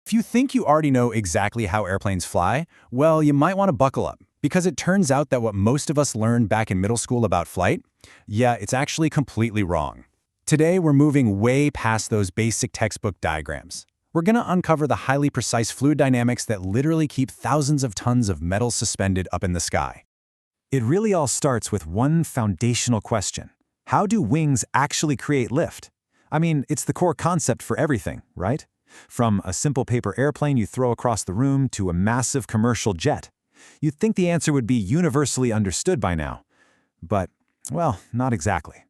If you think you already know exactly how airplanes fly, well, you might want to buckle up, because it turns out that what most of us learned back in middle school about flight, yeah, it's actually completely wrong. Today, we're moving way past those basic textbook diagrams. We're going to uncover the highly precise fluid dynamics that literally keep thousands of tons of metal suspended up in the sky. It really all starts with one foundational question. How do wings actually create lift? I mean, it's the core concept for everything, right? From a simple paper airplane you throw across the room to a massive commercial jet. You'd think the answer would be universally understood by now. But, well, not exactly.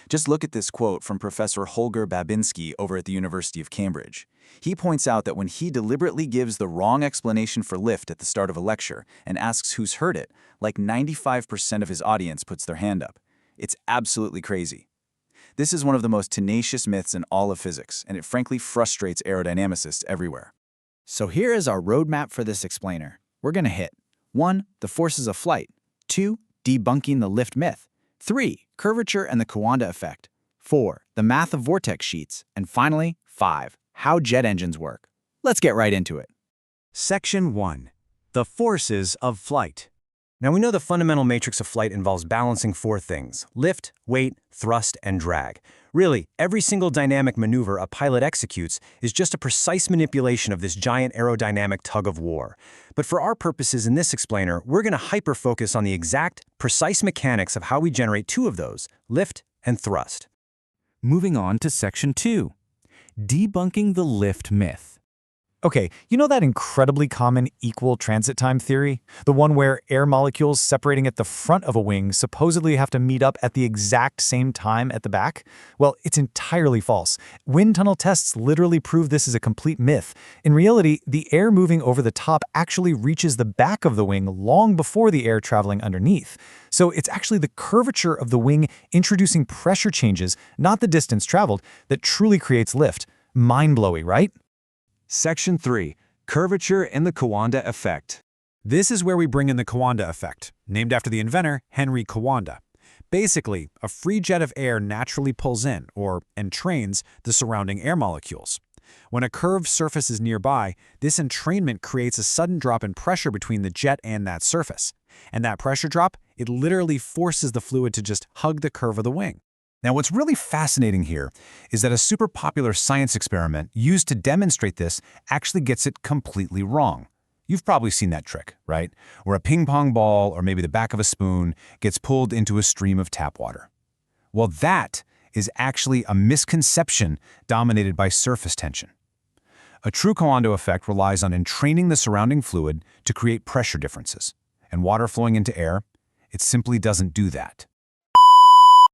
Just look at this quote from Professor Holger Babinski over at the University of Cambridge. He points out that when he deliberately gives the wrong explanation for lift at the start of a lecture and asks who's heard it, like 95% of his audience puts their hand up. It's absolutely crazy. This is one of the most tenacious myths in all of physics, and it frankly frustrates aerodynamicists everywhere. So here is our roadmap for this explainer. We're going to hit 1. The forces of flight. 2. Debunking the lift myth. 3. Curvature and the Coandă Effect. 4. The math of vortex sheets. And finally, 5. How jet engines work. Let's get right into it. Section 1. The forces of flight. Now we know the fundamental matrix of flight involves balancing four things: lift, weight, thrust, and drag. Really, every single dynamic maneuver a pilot executes is just a precise manipulation of this giant aerodynamic tug-of-war. But for our purposes in this explainer, we're going to hyper-focus on the exact, precise mechanics of how we generate two of those, lift and thrust. Moving on to Section 2. Debunking the lift myth. Okay, you know that incredibly common equal transit time theory? The one where air molecules separating at the front of a wing supposedly have to meet up at the exact same time at the back? Well, it's entirely false. Wind tunnel tests literally prove this is a complete myth. In reality, the air moving over the top actually reaches the back of the wing long before the air traveling underneath. So it's actually the curvature of the wing introducing pressure changes, not the distance traveled, that truly creates lift. Mind-blowing, right? Section 3. Curvature and the Coandă Effect. This is where we bring in the Coandă Effect, named after the inventor, Henry Coandă. Basically, a free jet of air naturally pulls in, or entrains, the surrounding air molecules. When a curved surface is nearby, this entrainment creates a sudden drop in pressure between the jet and that surface. And that pressure drop, it literally forces the fluid to just hug the curve of the wing. Now, what's really fascinating here is that a super popular science experiment used to demonstrate this actually gets it completely wrong. You've probably seen that trick, right? Where a ping pong ball or maybe the back of a spoon gets pulled into a stream of tap water. Well, that is actually a misconception dominated by surface tension. A true Coandă effect relies on entraining the surrounding fluid to create pressure differences. And water flowing into air, it simply doesn't do that.